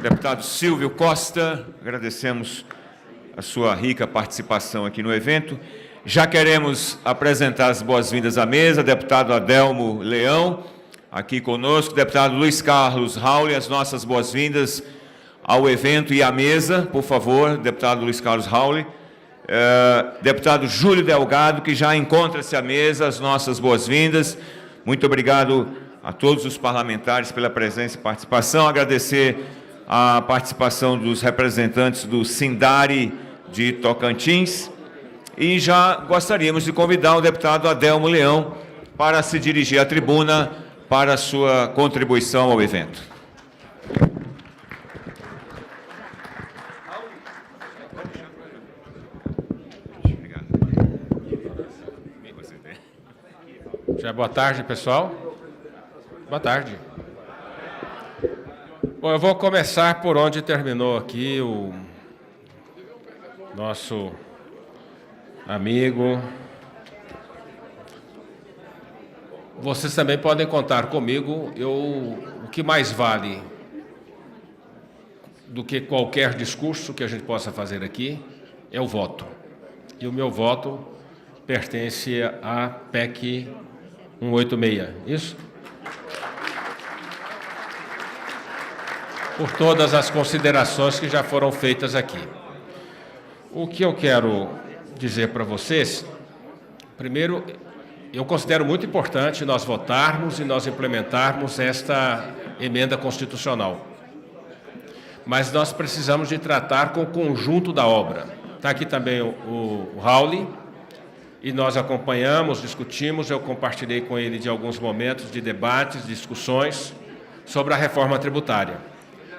Deputado Silvio Costa, agradecemos a sua rica participação aqui no evento. Já queremos apresentar as boas-vindas à mesa, deputado Adelmo Leão, aqui conosco, deputado Luiz Carlos Rauli, as nossas boas-vindas ao evento e à mesa, por favor, deputado Luiz Carlos Rauli. Deputado Júlio Delgado, que já encontra-se à mesa, as nossas boas-vindas. Muito obrigado a todos os parlamentares pela presença e participação. Agradecer a participação dos representantes do Sindari de Tocantins. E já gostaríamos de convidar o deputado Adelmo Leão para se dirigir à tribuna para a sua contribuição ao evento. Já boa tarde, pessoal. Boa tarde. Bom, eu vou começar por onde terminou aqui o nosso amigo. Vocês também podem contar comigo. O que mais vale do que qualquer discurso que a gente possa fazer aqui é o voto. E o meu voto pertence à PEC 186, isso? Por todas as considerações que já foram feitas aqui. O que eu quero dizer para vocês, primeiro, eu considero muito importante nós votarmos e nós implementarmos esta emenda constitucional. Mas nós precisamos de tratar com o conjunto da obra. Está aqui também o Rauli, e nós acompanhamos, discutimos, eu compartilhei com ele de alguns momentos de debates, discussões sobre a reforma tributária.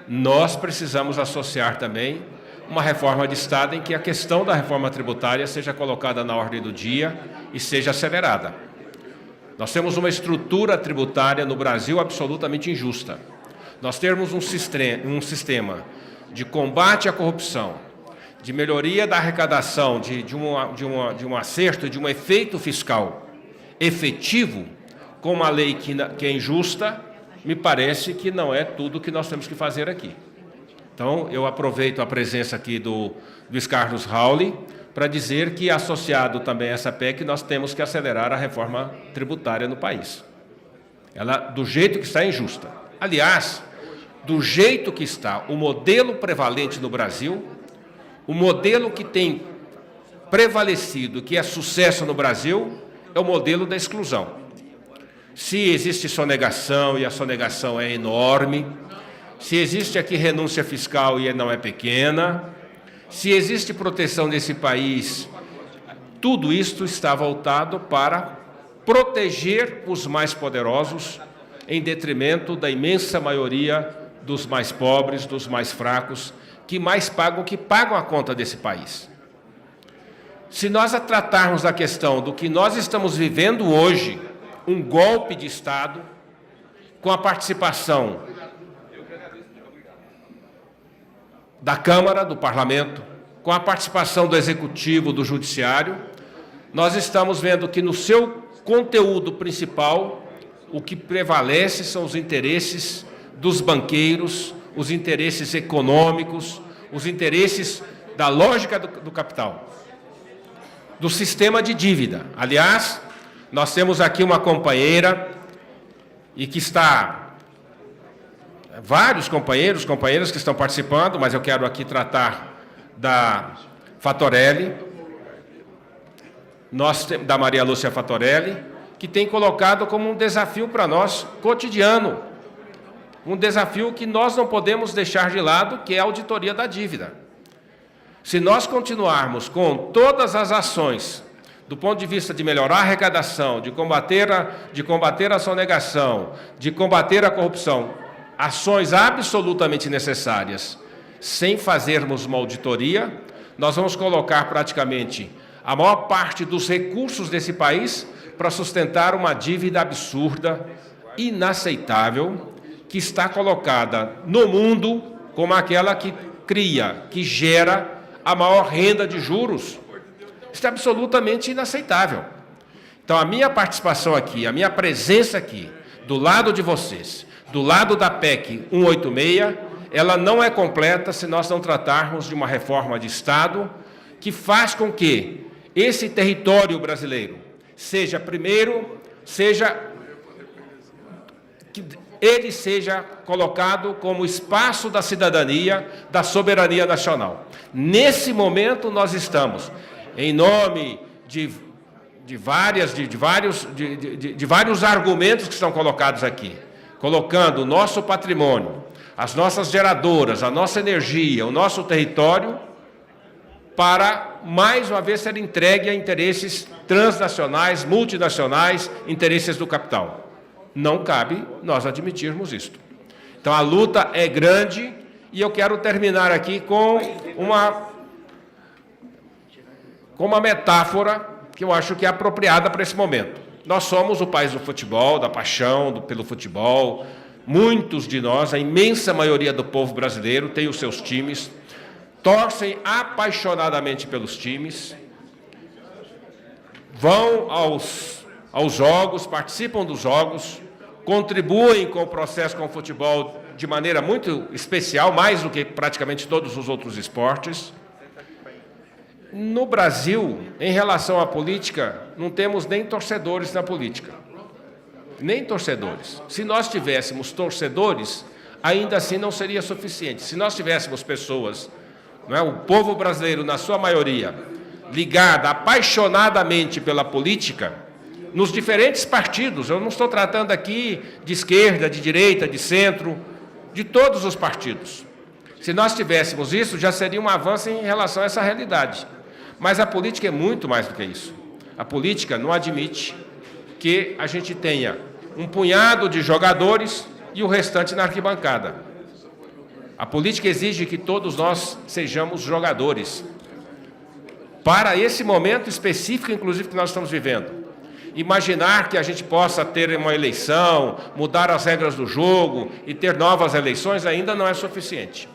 Nós precisamos associar também uma reforma de Estado em que a questão da reforma tributária seja colocada na ordem do dia e seja acelerada. Nós temos uma estrutura tributária no Brasil absolutamente injusta. Nós temos um sistema de combate à corrupção, de melhoria da arrecadação, de um acerto, de um efeito fiscal efetivo, com uma lei que é injusta, me parece que não é tudo que nós temos que fazer aqui. Então, eu aproveito a presença aqui do Luiz Carlos Rauli para dizer que, associado também a essa PEC, nós temos que acelerar a reforma tributária no país. Ela, do jeito que está, é injusta. Aliás, do jeito que está o modelo prevalente no Brasil, o modelo que tem prevalecido, que é sucesso no Brasil, é o modelo da exclusão. Se existe sonegação, e a sonegação é enorme, se existe aqui renúncia fiscal e não é pequena, se existe proteção nesse país, tudo isto está voltado para proteger os mais poderosos em detrimento da imensa maioria dos mais pobres, dos mais fracos, que mais pagam, que pagam a conta desse país. Se nós tratarmos da questão do que nós estamos vivendo hoje, um golpe de Estado, com a participação da Câmara, do Parlamento, com a participação do Executivo, do Judiciário, nós estamos vendo que no seu conteúdo principal, o que prevalece são os interesses dos banqueiros, os interesses econômicos, os interesses da lógica do capital, do sistema de dívida. Aliás, nós temos aqui uma companheira, e que está, vários companheiras que estão participando, mas eu quero aqui tratar da Fatorelli, da Maria Lúcia Fatorelli, que tem colocado como um desafio para nós cotidiano, um desafio que nós não podemos deixar de lado, que é a auditoria da dívida. Se nós continuarmos com todas as ações, do ponto de vista de melhorar a arrecadação, de combater a sonegação, de combater a corrupção, ações absolutamente necessárias, sem fazermos uma auditoria, nós vamos colocar praticamente a maior parte dos recursos desse país para sustentar uma dívida absurda, inaceitável, que está colocada no mundo como aquela que cria, que gera a maior renda de juros. Isso é absolutamente inaceitável. Então, a minha participação aqui, a minha presença aqui, do lado de vocês, do lado da PEC 186, ela não é completa se nós não tratarmos de uma reforma de Estado que faz com que esse território brasileiro seja colocado como espaço da cidadania, da soberania nacional. Nesse momento nós estamos, em nome de vários argumentos que estão colocados aqui, colocando o nosso patrimônio, as nossas geradoras, a nossa energia, o nosso território, para, mais uma vez, ser entregue a interesses transnacionais, multinacionais, interesses do capital. Não cabe nós admitirmos isto. Então, a luta é grande e eu quero terminar aqui com uma metáfora que eu acho que é apropriada para esse momento. Nós somos o país do futebol, da paixão pelo futebol. Muitos de nós, a imensa maioria do povo brasileiro, tem os seus times, torcem apaixonadamente pelos times, vão aos jogos, participam dos jogos, contribuem com o processo com o futebol de maneira muito especial, mais do que praticamente todos os outros esportes. No Brasil, em relação à política, não temos nem torcedores na política. Nem torcedores. Se nós tivéssemos torcedores, ainda assim não seria suficiente. Se nós tivéssemos pessoas, não é, o povo brasileiro, na sua maioria, ligada apaixonadamente pela política, nos diferentes partidos, eu não estou tratando aqui de esquerda, de direita, de centro, de todos os partidos. Se nós tivéssemos isso, já seria um avanço em relação a essa realidade. Mas a política é muito mais do que isso. A política não admite que a gente tenha um punhado de jogadores e o restante na arquibancada. A política exige que todos nós sejamos jogadores. Para esse momento específico, inclusive, que nós estamos vivendo. Imaginar que a gente possa ter uma eleição, mudar as regras do jogo e ter novas eleições ainda não é suficiente.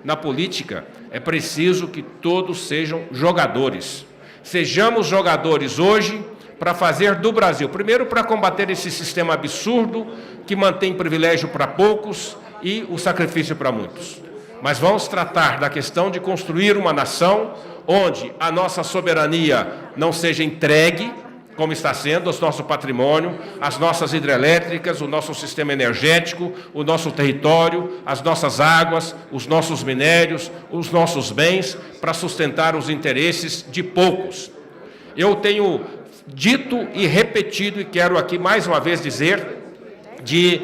Na política, é preciso que todos sejam jogadores. Sejamos jogadores hoje para fazer do Brasil, primeiro para combater esse sistema absurdo que mantém privilégio para poucos e o sacrifício para muitos. Mas vamos tratar da questão de construir uma nação onde a nossa soberania não seja entregue, como está sendo, o nosso patrimônio, as nossas hidrelétricas, o nosso sistema energético, o nosso território, as nossas águas, os nossos minérios, os nossos bens, para sustentar os interesses de poucos. Eu tenho dito e repetido, e quero aqui mais uma vez dizer, de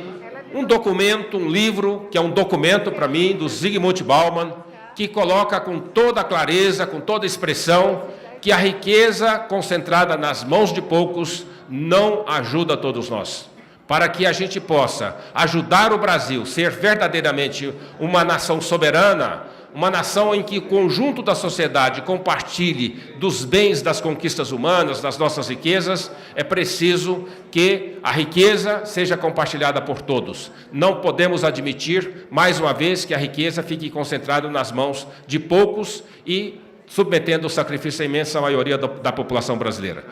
um documento, um livro, que é um documento para mim, do Zygmunt Bauman, que coloca com toda clareza, com toda expressão, que a riqueza concentrada nas mãos de poucos não ajuda todos nós. Para que a gente possa ajudar o Brasil a ser verdadeiramente uma nação soberana, uma nação em que o conjunto da sociedade compartilhe dos bens das conquistas humanas, das nossas riquezas, é preciso que a riqueza seja compartilhada por todos. Não podemos admitir, mais uma vez, que a riqueza fique concentrada nas mãos de poucos e submetendo o sacrifício à imensa maioria da população brasileira.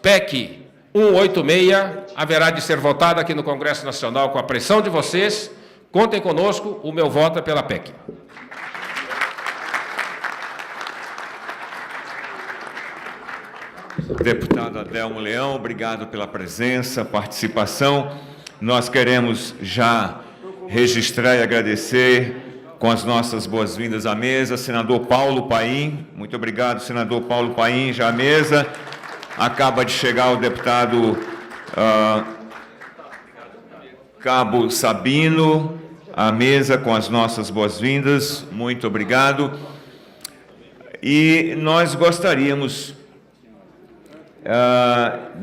PEC 186 haverá de ser votada aqui no Congresso Nacional com a pressão de vocês. Contem conosco, o meu voto é pela PEC. Deputado Adelmo Leão, obrigado pela presença, participação. Nós queremos já registrar e agradecer com as nossas boas-vindas à mesa, senador Paulo Paim. Muito obrigado, senador Paulo Paim, já à mesa. Acaba de chegar o deputado Cabo Sabino, à mesa com as nossas boas-vindas. Muito obrigado. E nós gostaríamos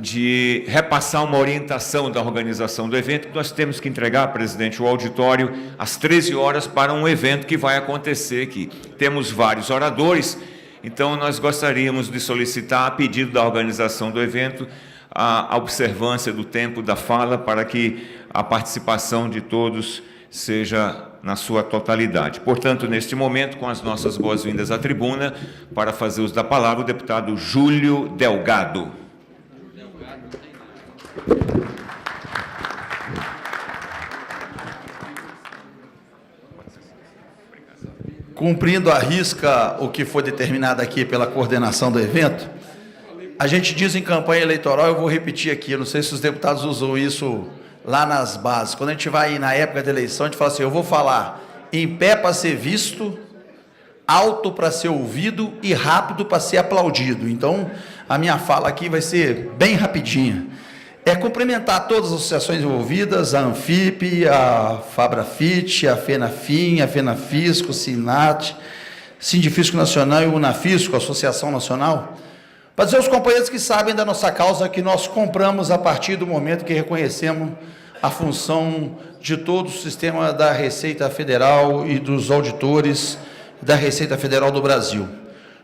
de repassar uma orientação da organização do evento, que nós temos que entregar, presidente, o auditório às 13 horas para um evento que vai acontecer aqui. Temos vários oradores, então nós gostaríamos de solicitar, a pedido da organização do evento, a observância do tempo da fala para que a participação de todos seja na sua totalidade. Portanto, neste momento, com as nossas boas-vindas à tribuna, para fazer uso da palavra, o deputado Júlio Delgado. cumprindo à risca o que foi determinado aqui pela coordenação do evento, a gente diz em campanha eleitoral, eu vou repetir aqui, eu não sei se os deputados usam isso lá nas bases, quando a gente vai na época da eleição, a gente fala assim, eu vou falar em pé para ser visto, alto para ser ouvido e rápido para ser aplaudido. Então, a minha fala aqui vai ser bem rapidinha. Cumprimentar todas as associações envolvidas, a Anfip, a Fabrafit, a FENAFIM, a FENAFISCO, o SINAT, Sindifisco Nacional e o UNAFISCO, a Associação Nacional, para dizer aos companheiros que sabem da nossa causa que nós compramos a partir do momento que reconhecemos a função de todo o sistema da Receita Federal e dos auditores da Receita Federal do Brasil.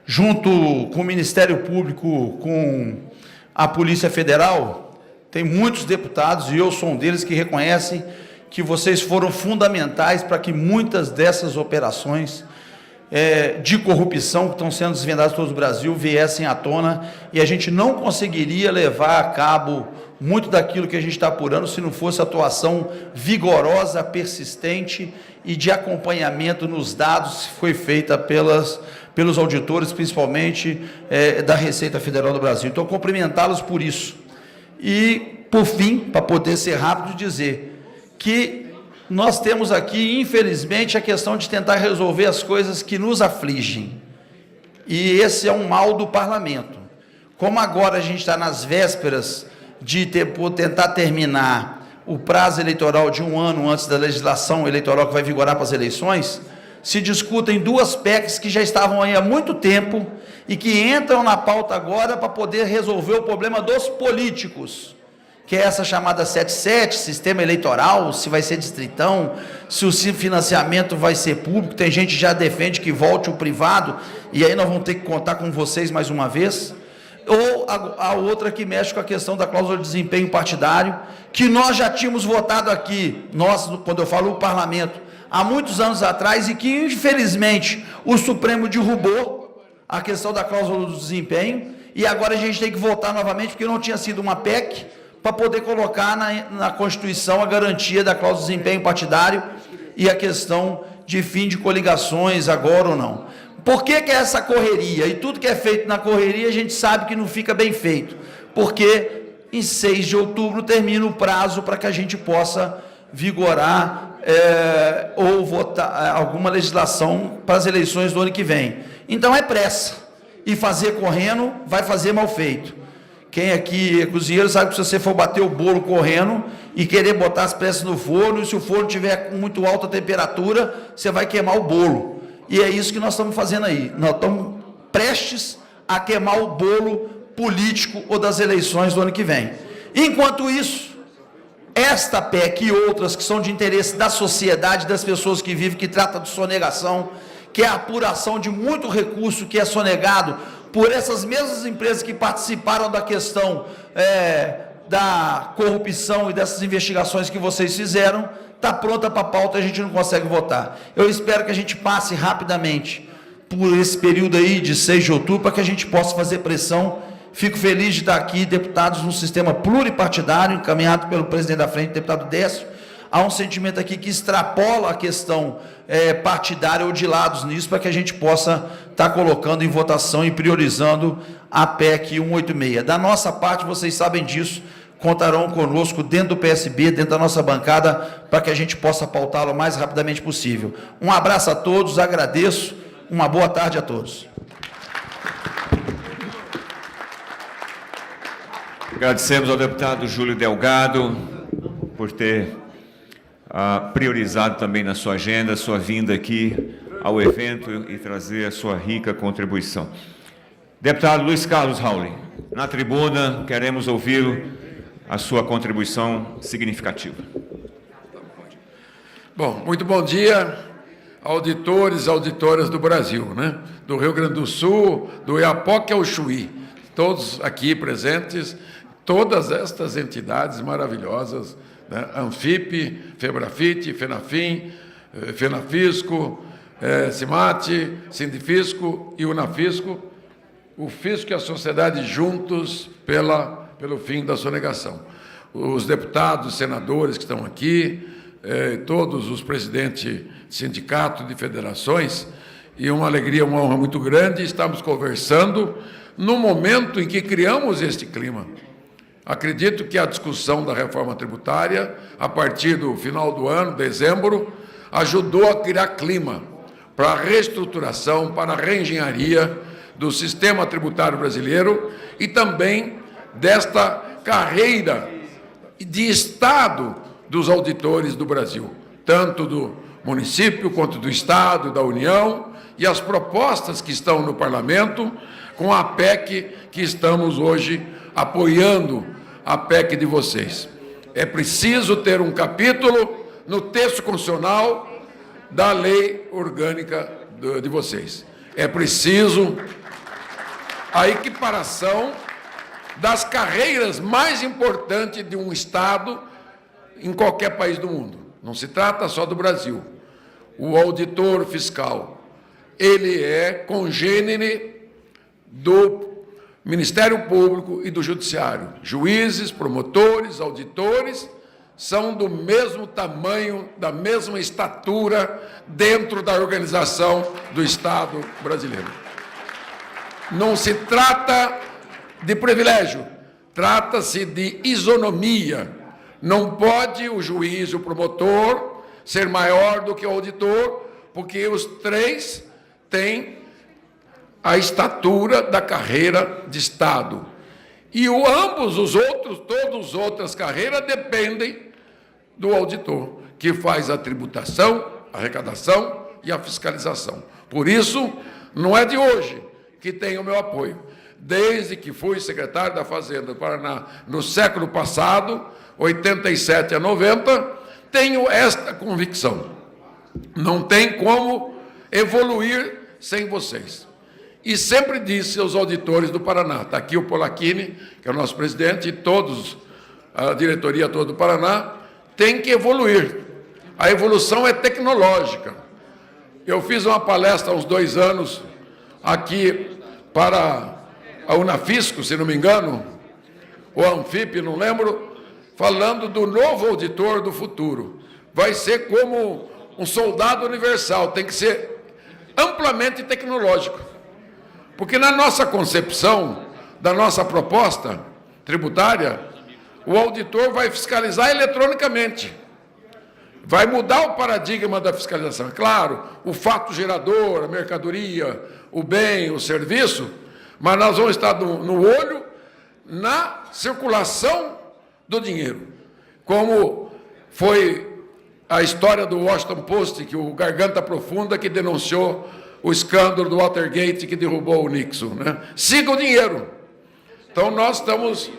Junto com o Ministério Público, com a Polícia Federal, tem muitos deputados, e eu sou um deles, que reconhecem que vocês foram fundamentais para que muitas dessas operações de corrupção que estão sendo desvendadas em todo o Brasil viessem à tona, e a gente não conseguiria levar a cabo muito daquilo que a gente está apurando se não fosse atuação vigorosa, persistente e de acompanhamento nos dados que foi feita pelos auditores, principalmente da Receita Federal do Brasil. Então, cumprimentá-los por isso. E, por fim, para poder ser rápido, dizer que nós temos aqui, infelizmente, a questão de tentar resolver as coisas que nos afligem. E esse é um mal do parlamento. Como agora a gente está nas vésperas de tentar terminar o prazo eleitoral de 1 ano antes da legislação eleitoral que vai vigorar para as eleições, se discutem 2 PECs que já estavam aí há muito tempo e que entram na pauta agora para poder resolver o problema dos políticos, que é essa chamada 77, sistema eleitoral, se vai ser distritão, se o financiamento vai ser público. Tem gente que já defende que volte o privado, e aí nós vamos ter que contar com vocês mais uma vez. Ou a outra que mexe com a questão da cláusula de desempenho partidário, que nós já tínhamos votado aqui, nós, quando eu falo o parlamento, há muitos anos atrás, e que, infelizmente, o Supremo derrubou a questão da cláusula do desempenho, e agora a gente tem que votar novamente, porque não tinha sido uma PEC, para poder colocar na Constituição a garantia da cláusula de desempenho partidário e a questão de fim de coligações, agora ou não. Por que é essa correria? E tudo que é feito na correria, a gente sabe que não fica bem feito, porque em 6 de outubro termina o prazo para que a gente possa vigorar ou votar alguma legislação para as eleições do ano que vem. Então é pressa, e fazer correndo vai fazer mal feito. Quem aqui é cozinheiro sabe que se você for bater o bolo correndo e querer botar as peças no forno, e se o forno tiver com muito alta temperatura, você vai queimar o bolo. E é isso que nós estamos fazendo aí. Nós estamos prestes a queimar o bolo político ou das eleições do ano que vem. Enquanto isso, esta PEC e outras que são de interesse da sociedade, das pessoas que vivem, que trata de sonegação, que é a apuração de muito recurso que é sonegado por essas mesmas empresas que participaram da questão da corrupção e dessas investigações que vocês fizeram, está pronta para a pauta e a gente não consegue votar. Eu espero que a gente passe rapidamente por esse período aí de 6 de outubro, para que a gente possa fazer pressão. Fico feliz de estar aqui, deputados, no sistema pluripartidário, encaminhado pelo presidente da frente, deputado Décio. Há um sentimento aqui que extrapola a questão partidária ou de lados nisso, para que a gente possa estar colocando em votação e priorizando a PEC 186. Da nossa parte, vocês sabem disso, contarão conosco dentro do PSB, dentro da nossa bancada, para que a gente possa pautá-lo o mais rapidamente possível. Um abraço a todos, agradeço, uma boa tarde a todos. Agradecemos ao deputado Júlio Delgado por ter priorizado também na sua agenda, a sua vinda aqui ao evento e trazer a sua rica contribuição. Deputado Luiz Carlos Rauli, na tribuna, queremos ouvir a sua contribuição significativa. Bom, muito bom dia, auditores e auditoras do Brasil, né? Do Rio Grande do Sul, do Iapoque ao Chuí, todos aqui presentes, todas estas entidades maravilhosas, né? Anfip, Febrafit, FENAFIM, FENAFISCO, CIMAT, Sindifisco e UNAFISCO, o Fisco e a sociedade juntos pelo fim da sonegação. Os deputados, senadores que estão aqui, todos os presidentes de sindicatos, de federações, e uma alegria, uma honra muito grande. Estamos conversando no momento em que criamos este clima. Acredito que a discussão da reforma tributária, a partir do final do ano, dezembro, ajudou a criar clima para a reestruturação, para a reengenharia do sistema tributário brasileiro e também desta carreira de Estado dos auditores do Brasil, tanto do município quanto do Estado, da União, e as propostas que estão no Parlamento, com a PEC que estamos hoje apoiando, a PEC de vocês. É preciso ter um capítulo no texto constitucional da lei orgânica de vocês. É preciso a equiparação das carreiras mais importantes de um Estado em qualquer país do mundo. Não se trata só do Brasil. O auditor fiscal, ele é congênere do Ministério Público e do Judiciário. Juízes, promotores, auditores são do mesmo tamanho, da mesma estatura dentro da organização do Estado brasileiro. Não se trata de privilégio, trata-se de isonomia. Não pode o juiz e o promotor ser maior do que o auditor, porque os três têm a estatura da carreira de Estado. E ambos os outros, todas as outras carreiras, dependem do auditor, que faz a tributação, a arrecadação e a fiscalização. Por isso, não é de hoje que tem o meu apoio. Desde que fui secretário da Fazenda do Paraná no século passado, 87 a 90, tenho esta convicção. Não tem como evoluir sem vocês. E sempre disse aos auditores do Paraná, está aqui o Polacchini, que é o nosso presidente, e todos, a diretoria toda do Paraná, tem que evoluir. A evolução é tecnológica. Eu fiz uma palestra há uns 2 anos aqui para a Unafisco, se não me engano, ou a Anfip, não lembro, falando do novo auditor do futuro. Vai ser como um soldado universal, tem que ser amplamente tecnológico. Porque na nossa concepção, da nossa proposta tributária, o auditor vai fiscalizar eletronicamente. Vai mudar o paradigma da fiscalização. É claro, o fato gerador, a mercadoria, o bem, o serviço, mas nós vamos estar no olho na circulação do dinheiro. Como foi a história do Washington Post, que o Garganta Profunda, que denunciou o escândalo do Watergate, que derrubou o Nixon, né? Siga o dinheiro. Então, nós estamos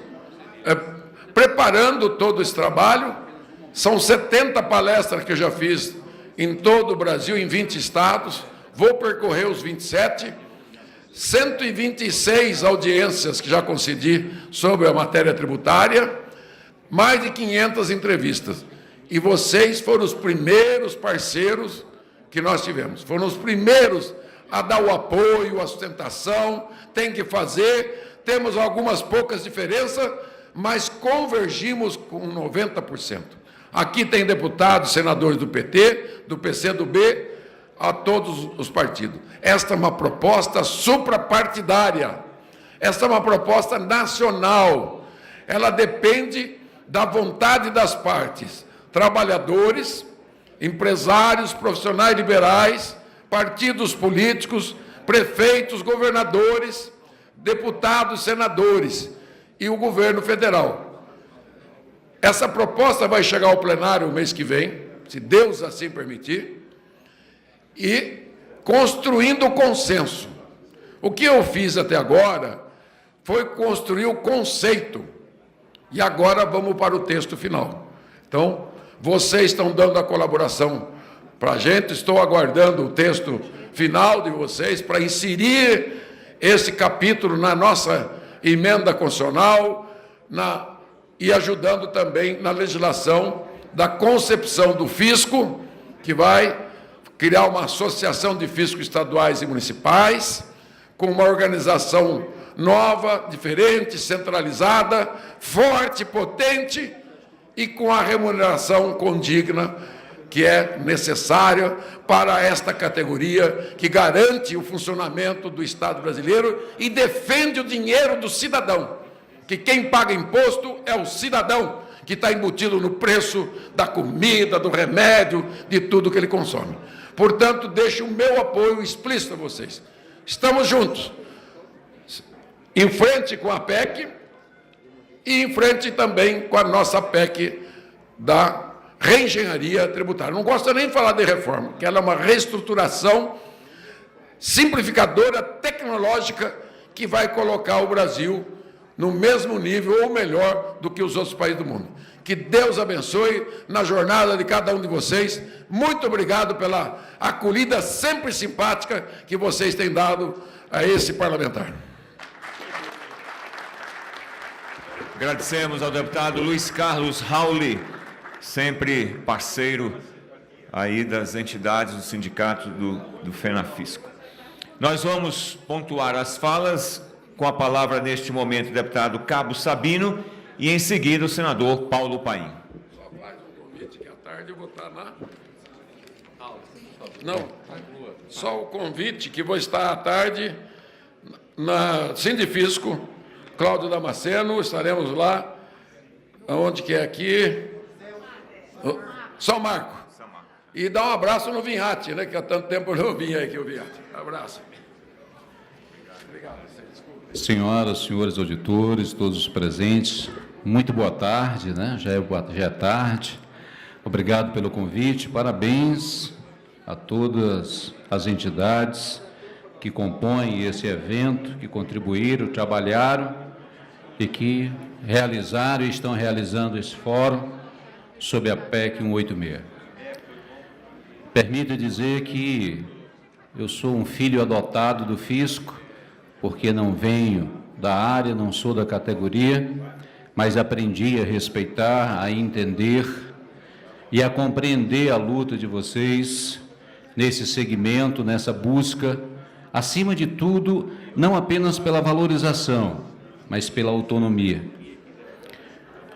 preparando todo esse trabalho. São 70 palestras que eu já fiz em todo o Brasil, em 20 estados. Vou percorrer os 27. 126 audiências que já concedi sobre a matéria tributária. Mais de 500 entrevistas. E vocês foram os primeiros parceiros que nós tivemos. Foram os primeiros a dar o apoio, a sustentação, tem que fazer, temos algumas poucas diferenças, mas convergimos com 90%. Aqui tem deputados, senadores do PT, do PCdoB, a todos os partidos. Esta é uma proposta suprapartidária, esta é uma proposta nacional, ela depende da vontade das partes, trabalhadores, empresários, profissionais liberais, partidos políticos, prefeitos, governadores, deputados, senadores e o governo federal. Essa proposta vai chegar ao plenário o mês que vem, se Deus assim permitir, e construindo o consenso. O que eu fiz até agora foi construir o conceito, e agora vamos para o texto final. Então, vocês estão dando a colaboração para a gente, estou aguardando o texto final de vocês para inserir esse capítulo na nossa emenda constitucional e ajudando também na legislação da concepção do fisco, que vai criar uma associação de fiscos estaduais e municipais, com uma organização nova, diferente, centralizada, forte, potente, e com a remuneração condigna que é necessária para esta categoria que garante o funcionamento do Estado brasileiro e defende o dinheiro do cidadão, que quem paga imposto é o cidadão, que está embutido no preço da comida, do remédio, de tudo que ele consome. Portanto, deixo o meu apoio explícito a vocês. Estamos juntos, em frente com a PEC e em frente também com a nossa PEC da reengenharia tributária. Não gosto nem de falar de reforma, que ela é uma reestruturação simplificadora, tecnológica, que vai colocar o Brasil no mesmo nível ou melhor do que os outros países do mundo. Que Deus abençoe na jornada de cada um de vocês. Muito obrigado pela acolhida sempre simpática que vocês têm dado a esse parlamentar. Agradecemos ao deputado Luiz Carlos Rauli, sempre parceiro aí das entidades do sindicato do FENAFISCO. Nós vamos pontuar as falas. Com a palavra, neste momento, o deputado Cabo Sabino e, em seguida, o senador Paulo Paim. Só faz um convite que à tarde eu vou estar na... Não, só o convite que vou estar à tarde na Sindifisco, Cláudio Damasceno, estaremos lá, aonde que é aqui? São Marco. E dá um abraço no Vinhate, né, que há tanto tempo eu não vim aqui o Vinhate. Abraço. Senhoras, senhores auditores, todos os presentes, muito boa tarde, né? Já é tarde. Obrigado pelo convite, parabéns a todas as entidades que compõem esse evento, que contribuíram, trabalharam e que realizaram e estão realizando esse fórum sob a PEC 186. Permita dizer que eu sou um filho adotado do fisco, porque não venho da área, não sou da categoria, mas aprendi a respeitar, a entender e a compreender a luta de vocês nesse segmento, nessa busca, acima de tudo, não apenas pela valorização, mas pela autonomia.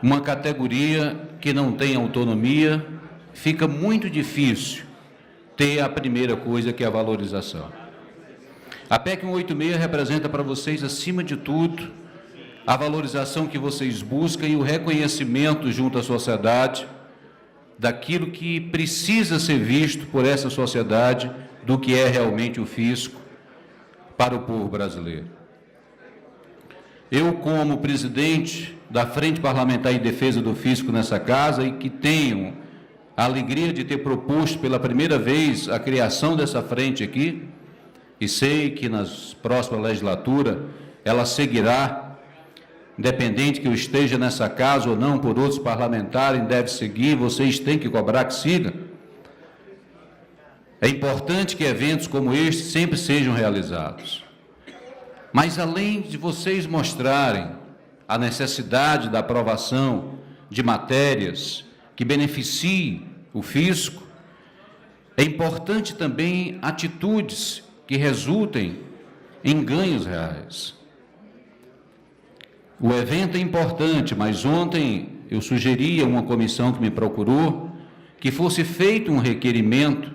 Uma categoria que não tem autonomia, fica muito difícil ter a primeira coisa, que é a valorização. A PEC 186 representa para vocês, acima de tudo, a valorização que vocês buscam e o reconhecimento junto à sociedade daquilo que precisa ser visto por essa sociedade, do que é realmente o fisco para o povo brasileiro. Eu, como presidente da Frente Parlamentar em Defesa do Fisco nessa casa, e que tenho a alegria de ter proposto pela primeira vez a criação dessa frente aqui, e sei que nas próximas legislaturas ela seguirá, independente que eu esteja nessa casa ou não, por outros parlamentares, deve seguir, vocês têm que cobrar que siga. É importante que eventos como este sempre sejam realizados. Mas, além de vocês mostrarem a necessidade da aprovação de matérias que beneficiem o fisco, é importante também atitudes que resultem em ganhos reais. O evento é importante, mas ontem eu sugeri a uma comissão que me procurou que fosse feito um requerimento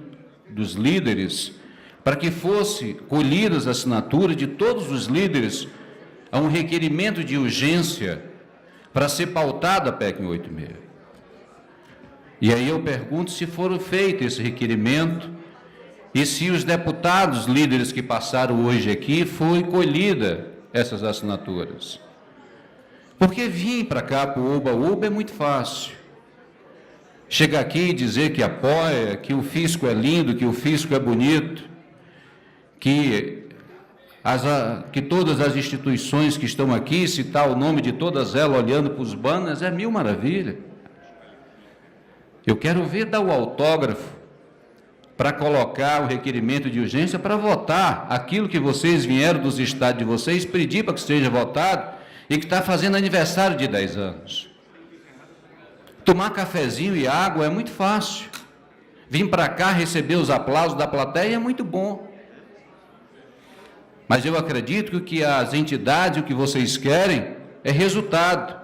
dos líderes para que fosse colhidas as assinaturas de todos os líderes a um requerimento de urgência para ser pautada a PEC 186. E aí eu pergunto se foram feito esse requerimento e se os deputados líderes que passaram hoje aqui foi colhida essas assinaturas. Porque vir para cá para o Uba-Uba é muito fácil. Chegar aqui e dizer que apoia, que o fisco é lindo, que o fisco é bonito, que todas as instituições que estão aqui, citar o nome de todas elas olhando para os banners, é mil maravilha. Eu quero ver dar o autógrafo para colocar o requerimento de urgência para votar aquilo que vocês vieram dos estados de vocês pedir para que seja votado e que está fazendo aniversário de 10 anos. Tomar cafezinho e água é muito fácil. Vir para cá receber os aplausos da plateia é muito bom. Mas eu acredito que o que as entidades, o que vocês querem, é resultado.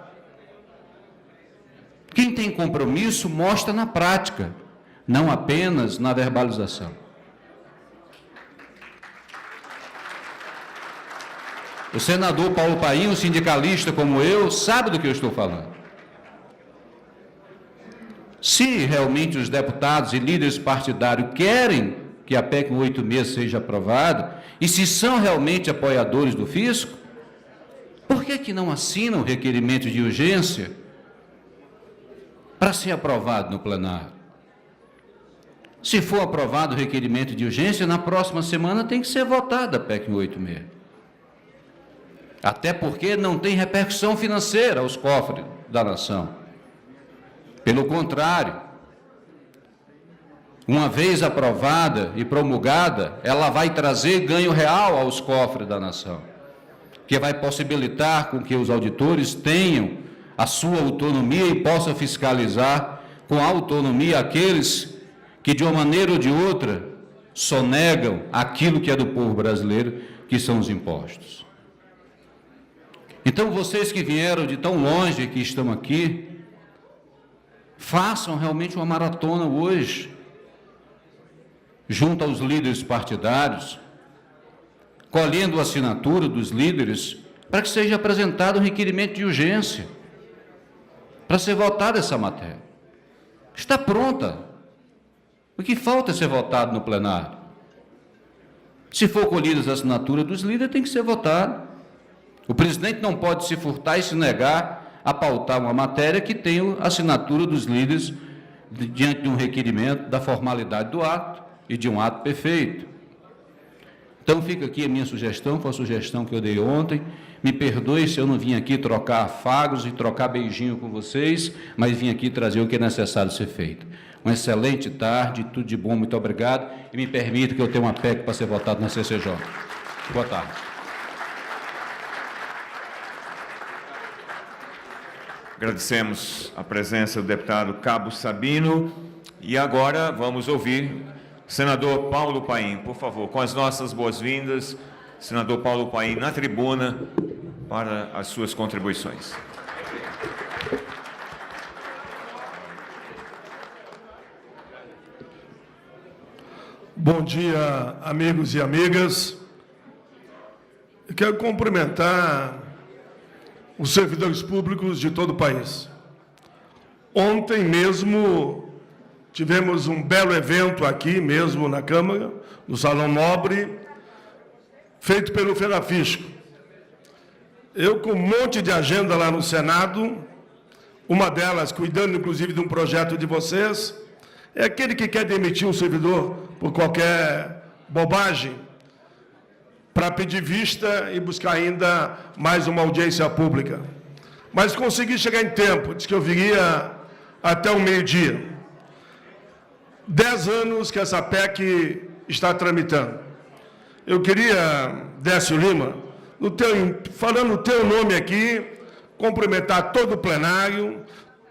Quem tem compromisso mostra na prática. não apenas na verbalização. O senador Paulo Paim, um sindicalista como eu, sabe do que eu estou falando. Se realmente os deputados e líderes partidários querem que a PEC 186 seja aprovada, e se são realmente apoiadores do fisco, por que não assinam o requerimento de urgência para ser aprovado no plenário? Se for aprovado o requerimento de urgência, na próxima semana tem que ser votada a PEC 186. Até porque não tem repercussão financeira aos cofres da nação. Pelo contrário, uma vez aprovada e promulgada, ela vai trazer ganho real aos cofres da nação, que vai possibilitar com que os auditores tenham a sua autonomia e possam fiscalizar com autonomia aqueles que, de uma maneira ou de outra, sonegam aquilo que é do povo brasileiro, que são os impostos. Então, vocês que vieram de tão longe, que estão aqui, façam realmente uma maratona hoje, junto aos líderes partidários, colhendo a assinatura dos líderes, para que seja apresentado um requerimento de urgência, para ser votada essa matéria. Está pronta. O que falta é ser votado no plenário. Se for colhidas as assinaturas dos líderes, tem que ser votado. O presidente não pode se furtar e se negar a pautar uma matéria que tem a assinatura dos líderes diante de um requerimento da formalidade do ato e de um ato perfeito. Então fica aqui a minha sugestão, foi a sugestão que eu dei ontem. Me perdoe se eu não vim aqui trocar afagos e trocar beijinho com vocês, mas vim aqui trazer o que é necessário ser feito. Uma excelente tarde, tudo de bom, muito obrigado, e me permita que eu tenha uma PEC para ser votada na CCJ. Boa tarde. Agradecemos a presença do deputado Cabo Sabino. E agora vamos ouvir o senador Paulo Paim. Por favor, com as nossas boas-vindas, senador Paulo Paim na tribuna para as suas contribuições. Bom dia, amigos e amigas. Eu quero cumprimentar os servidores públicos de todo o país. Ontem mesmo tivemos um belo evento aqui mesmo na Câmara, no Salão Nobre, feito pelo FENAFISCO. Eu com um monte de agenda lá no Senado, uma delas cuidando inclusive de um projeto de vocês, é aquele que quer demitir um servidor por qualquer bobagem, para pedir vista e buscar ainda mais uma audiência pública. Mas consegui chegar em tempo, disse que eu viria até o meio-dia. 10 anos que essa PEC está tramitando. Eu queria, Décio Lima, falando o teu nome aqui, cumprimentar todo o plenário,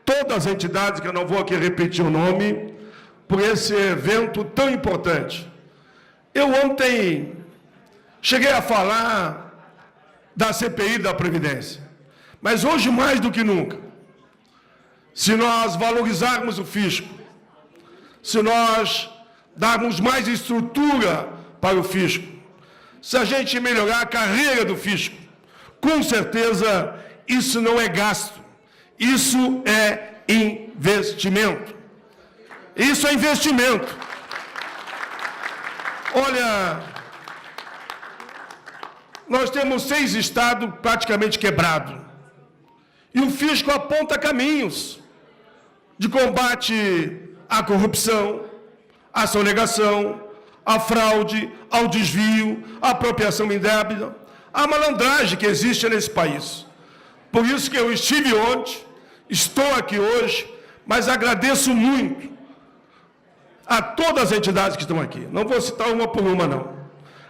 todas as entidades, que eu não vou aqui repetir o nome, por esse evento tão importante. Eu ontem cheguei a falar da CPI da Previdência, mas hoje mais do que nunca, se nós valorizarmos o fisco, se nós darmos mais estrutura para o fisco, se a gente melhorar a carreira do fisco, com certeza isso não é gasto, isso é investimento. Isso é investimento. Olha, nós temos 6 estados praticamente quebrados. E o fisco aponta caminhos de combate à corrupção, à sonegação, à fraude, ao desvio, à apropriação indébita, à malandragem que existe nesse país. Por isso que eu estive ontem, estou aqui hoje, mas agradeço muito a todas as entidades que estão aqui. Não vou citar uma por uma, não.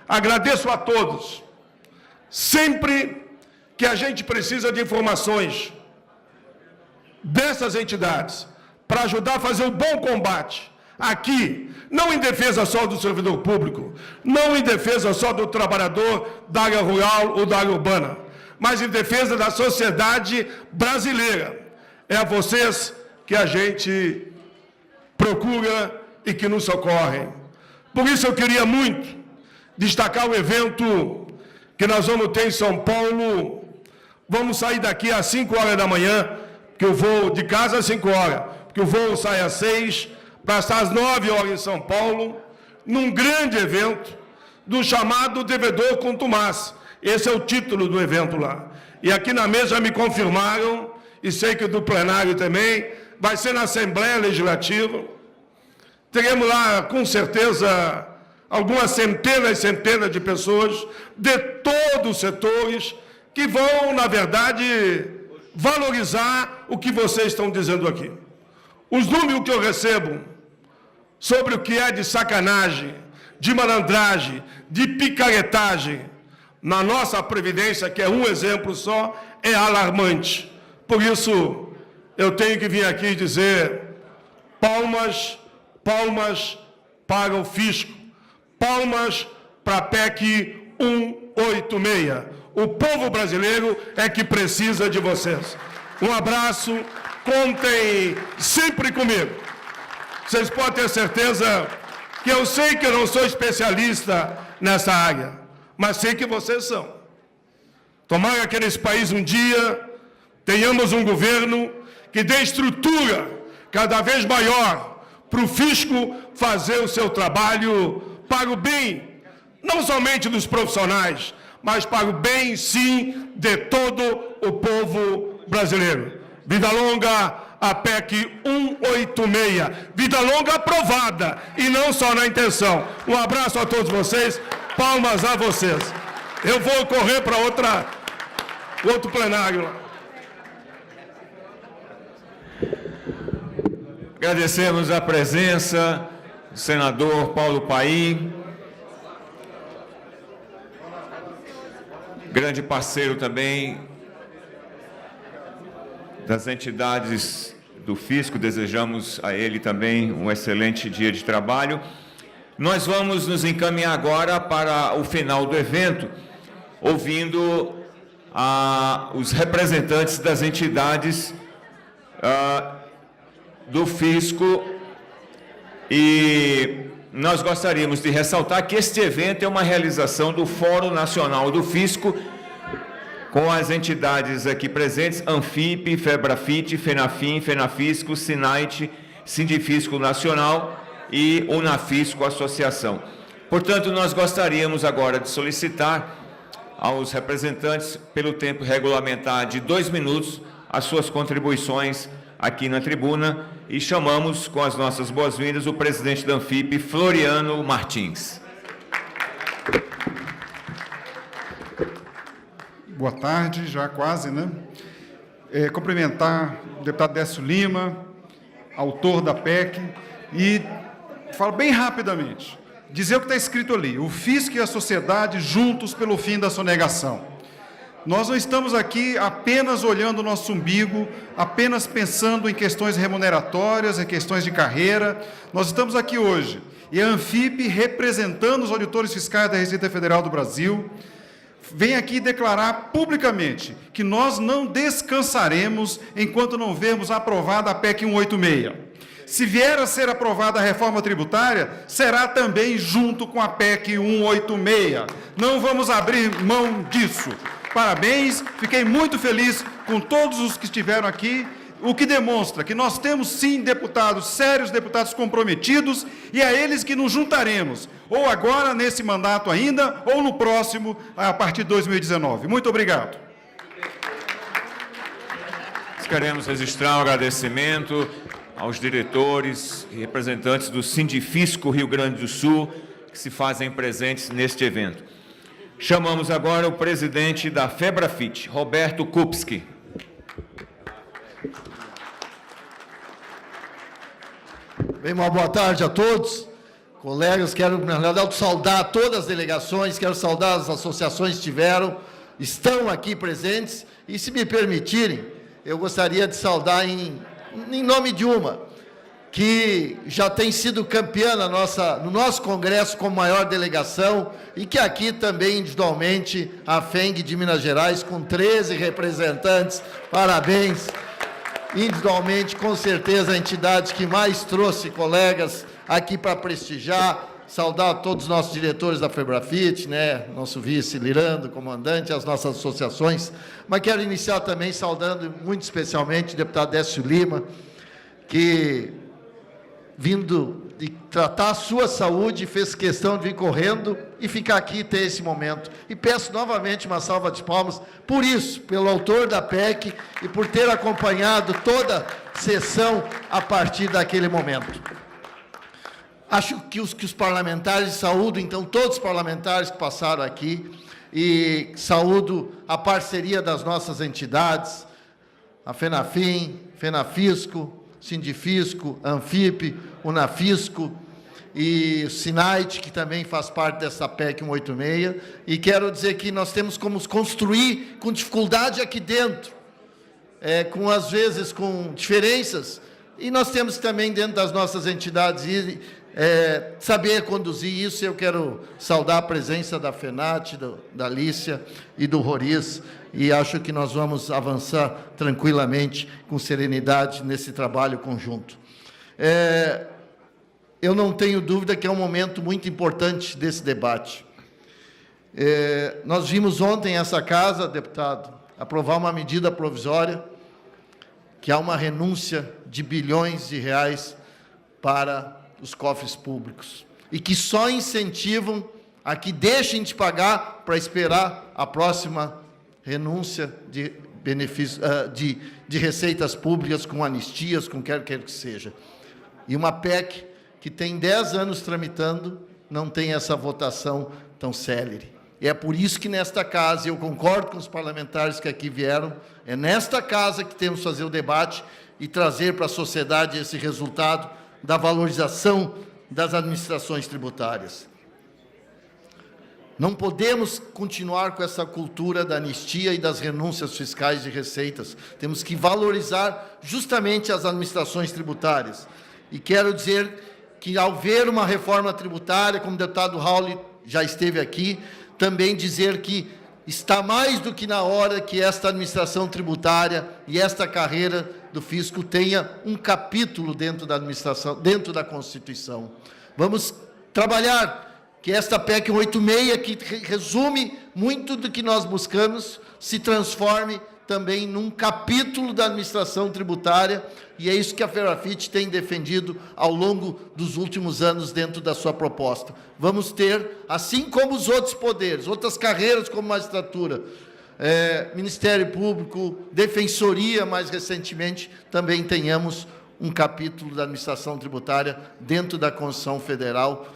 Agradeço a todos. Sempre que a gente precisa de informações dessas entidades para ajudar a fazer um bom combate aqui, não em defesa só do servidor público, não em defesa só do trabalhador da área rural ou da área urbana, mas em defesa da sociedade brasileira. É a vocês que a gente procura e que nos socorrem. Por isso eu queria muito destacar o evento que nós vamos ter em São Paulo. Vamos sair daqui às 5 horas da manhã, que eu vou de casa às 5 horas, porque o voo sai às 6, para estar às 9 horas em São Paulo, num grande evento do chamado Devedor Contumaz. Esse é o título do evento lá. E aqui na mesa já me confirmaram, e sei que do plenário também, vai ser na Assembleia Legislativa. Teremos lá, com certeza, algumas centenas e centenas de pessoas de todos os setores que vão, na verdade, valorizar o que vocês estão dizendo aqui. Os números que eu recebo sobre o que é de sacanagem, de malandragem, de picaretagem na nossa Previdência, que é um exemplo só, é alarmante. Por isso, eu tenho que vir aqui dizer palmas, palmas para o fisco, palmas para a PEC 186. O povo brasileiro é que precisa de vocês. Um abraço, contem sempre comigo. Vocês podem ter certeza que eu sei que eu não sou especialista nessa área, mas sei que vocês são. Tomara que nesse país um dia tenhamos um governo que dê estrutura cada vez maior para o fisco fazer o seu trabalho para o bem, não somente dos profissionais, mas para o bem, sim, de todo o povo brasileiro. Vida longa a PEC 186. Vida longa aprovada, e não só na intenção. Um abraço a todos vocês, palmas a vocês. Eu vou correr para outro plenário lá. Agradecemos a presença do senador Paulo Paim, grande parceiro também das entidades do fisco. Desejamos a ele também um excelente dia de trabalho. Nós vamos nos encaminhar agora para o final do evento, ouvindo os representantes das entidades do fisco, e nós gostaríamos de ressaltar que este evento é uma realização do Fórum Nacional do Fisco, com as entidades aqui presentes, Anfip, Febrafit, Fenafim, Fenafisco, Sinait, Sindifisco Nacional e Unafisco Associação. Portanto, nós gostaríamos agora de solicitar aos representantes, pelo tempo regulamentar de 2 minutos, as suas contribuições aqui na tribuna, e chamamos com as nossas boas-vindas o presidente da Anfip, Floriano Martins. Boa tarde, já quase, né? Cumprimentar o deputado Décio Lima, autor da PEC, e falo bem rapidamente, dizer o que está escrito ali: o fisco e a sociedade juntos pelo fim da sonegação. Nós não estamos aqui apenas olhando o nosso umbigo, apenas pensando em questões remuneratórias, em questões de carreira. Nós estamos aqui hoje, e a Anfip, representando os auditores fiscais da Receita Federal do Brasil, vem aqui declarar publicamente que nós não descansaremos enquanto não vermos aprovada a PEC 186. Se vier a ser aprovada a reforma tributária, será também junto com a PEC 186. Não vamos abrir mão disso. Parabéns, fiquei muito feliz com todos os que estiveram aqui, o que demonstra que nós temos, sim, deputados sérios, deputados comprometidos, e é eles que nos juntaremos, ou agora, nesse mandato ainda, ou no próximo, a partir de 2019. Muito obrigado. Nós queremos registrar um agradecimento aos diretores e representantes do Sindifisco Rio Grande do Sul, que se fazem presentes neste evento. Chamamos agora o presidente da Febrafit, Roberto Kupski. Bem, uma boa tarde a todos. Colegas, quero, na realidade, saudar todas as delegações, quero saudar as associações que estão aqui presentes, e, se me permitirem, eu gostaria de saudar em nome de uma, que já tem sido campeã no nosso congresso como maior delegação, e que aqui também, individualmente, a FENG de Minas Gerais, com 13 representantes, parabéns. Individualmente, com certeza, a entidade que mais trouxe colegas aqui para prestigiar, saudar todos os nossos diretores da Febrafit, né, nosso vice Lirando, comandante, as nossas associações, mas quero iniciar também saudando muito especialmente o deputado Décio Lima, que, vindo de tratar a sua saúde, fez questão de vir correndo e ficar aqui e ter esse momento. E peço novamente uma salva de palmas por isso, pelo autor da PEC e por ter acompanhado toda a sessão a partir daquele momento. Acho que os parlamentares, saúdo então todos os parlamentares que passaram aqui e saúdo a parceria das nossas entidades, a FENAFIM, FENAFISCO, Sindifisco, Anfip, Unafisco e o SINAIT, que também faz parte dessa PEC 186, e quero dizer que nós temos como construir com dificuldade aqui dentro, às vezes com diferenças, e nós temos também dentro das nossas entidades saber conduzir isso. Eu quero saudar a presença da FENAT, da Lícia e do Roriz, e acho que nós vamos avançar tranquilamente, com serenidade, nesse trabalho conjunto. Eu não tenho dúvida que é um momento muito importante desse debate. Nós vimos ontem essa casa, deputado, aprovar uma medida provisória que há uma renúncia de bilhões de reais para os cofres públicos e que só incentivam a que deixem de pagar para esperar a próxima renúncia de benefícios, de receitas públicas, com anistias, com quer que seja. E uma PEC que tem 10 anos tramitando não tem essa votação tão célere. E é por isso que nesta casa, eu concordo com os parlamentares que aqui vieram, é nesta casa que temos que fazer o debate e trazer para a sociedade esse resultado da valorização das administrações tributárias. Não podemos continuar com essa cultura da anistia e das renúncias fiscais de receitas. Temos que valorizar justamente as administrações tributárias. E quero dizer que, ao ver uma reforma tributária, como o deputado Raul já esteve aqui, também dizer que está mais do que na hora que esta administração tributária e esta carreira do fisco tenha um capítulo dentro da administração, dentro da Constituição. Vamos trabalhar que esta PEC 186, que resume muito do que nós buscamos, se transforme também num capítulo da administração tributária, e é isso que a Febrafit tem defendido ao longo dos últimos anos dentro da sua proposta. Vamos ter, assim como os outros poderes, outras carreiras como magistratura, Ministério Público, Defensoria, mais recentemente, também tenhamos um capítulo da administração tributária dentro da Constituição Federal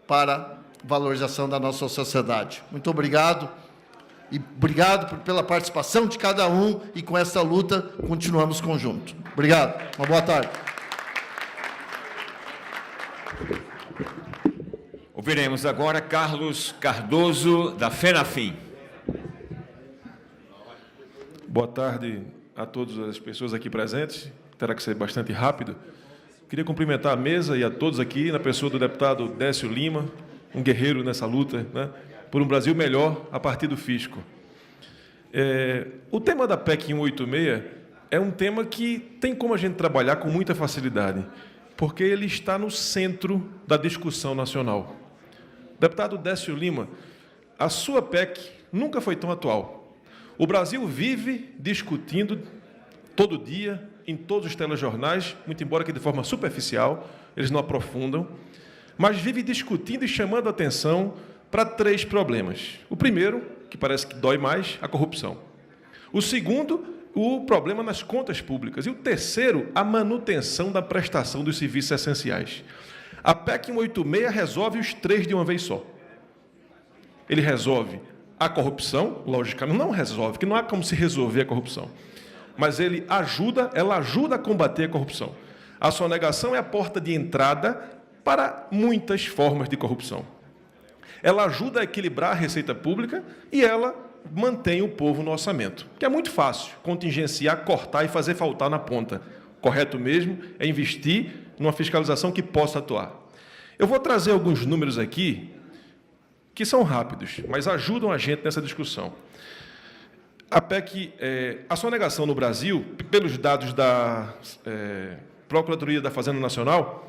para valorização da nossa sociedade. Muito obrigado. E obrigado pela participação de cada um, e com essa luta continuamos conjunto. Obrigado. Uma boa tarde. Ouviremos agora Carlos Cardoso, da FENAFIM. Boa tarde a todas as pessoas aqui presentes. Terá que ser bastante rápido. Queria cumprimentar a mesa e a todos aqui, na pessoa do deputado Décio Lima, um guerreiro nessa luta, né, por um Brasil melhor a partir do fisco. O tema da PEC 186 é um tema que tem como a gente trabalhar com muita facilidade, porque ele está no centro da discussão nacional. Deputado Décio Lima, a sua PEC nunca foi tão atual. O Brasil vive discutindo todo dia, em todos os telejornais, muito embora que de forma superficial, eles não aprofundam, mas vive discutindo e chamando a atenção para 3 problemas. O primeiro, que parece que dói mais, a corrupção. O segundo, o problema nas contas públicas. E o terceiro, a manutenção da prestação dos serviços essenciais. A PEC 186 resolve os 3 de uma vez só. Ele resolve a corrupção, logicamente, não resolve, que não há como se resolver a corrupção, mas ela ajuda a combater a corrupção. A sonegação é a porta de entrada para muitas formas de corrupção. Ela ajuda a equilibrar a receita pública e ela mantém o povo no orçamento, que é muito fácil, contingenciar, cortar e fazer faltar na ponta. Correto mesmo é investir numa fiscalização que possa atuar. Eu vou trazer alguns números aqui que são rápidos, mas ajudam a gente nessa discussão. A PEC, a sonegação no Brasil, pelos dados da Procuradoria da Fazenda Nacional,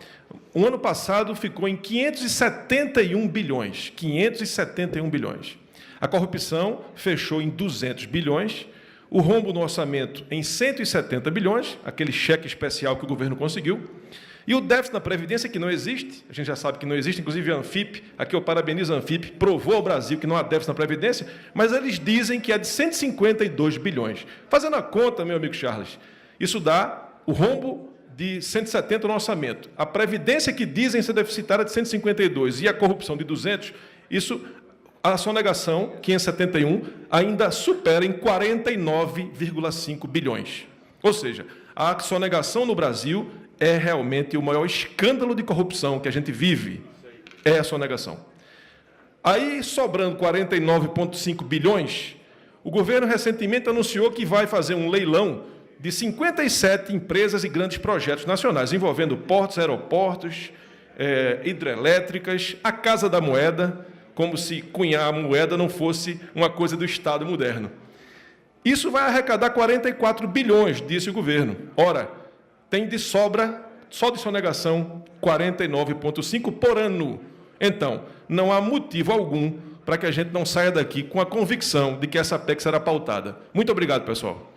o ano passado ficou em 571 bilhões. 571 bilhões. A corrupção fechou em 200 bilhões, o rombo no orçamento em 170 bilhões, aquele cheque especial que o governo conseguiu, e o déficit na Previdência, que não existe, a gente já sabe que não existe, inclusive a Anfip, aqui eu parabenizo a Anfip, provou ao Brasil que não há déficit na Previdência, mas eles dizem que é de 152 bilhões. Fazendo a conta, meu amigo Charles, isso dá o rombo de 170 no orçamento. A Previdência que dizem ser deficitária de 152 e a corrupção de 200, isso, a sonegação, 571, ainda supera em 49,5 bilhões. Ou seja, a sonegação no Brasil é realmente o maior escândalo de corrupção que a gente vive, é a sonegação. Aí, sobrando 49,5 bilhões, o governo recentemente anunciou que vai fazer um leilão de 57 empresas e grandes projetos nacionais, envolvendo portos, aeroportos, hidrelétricas, a Casa da Moeda, como se cunhar a moeda não fosse uma coisa do Estado moderno. Isso vai arrecadar 44 bilhões, disse o governo. Ora, tem de sobra, só de sonegação, 49,5 por ano. Então, não há motivo algum para que a gente não saia daqui com a convicção de que essa PEC será pautada. Muito obrigado, pessoal.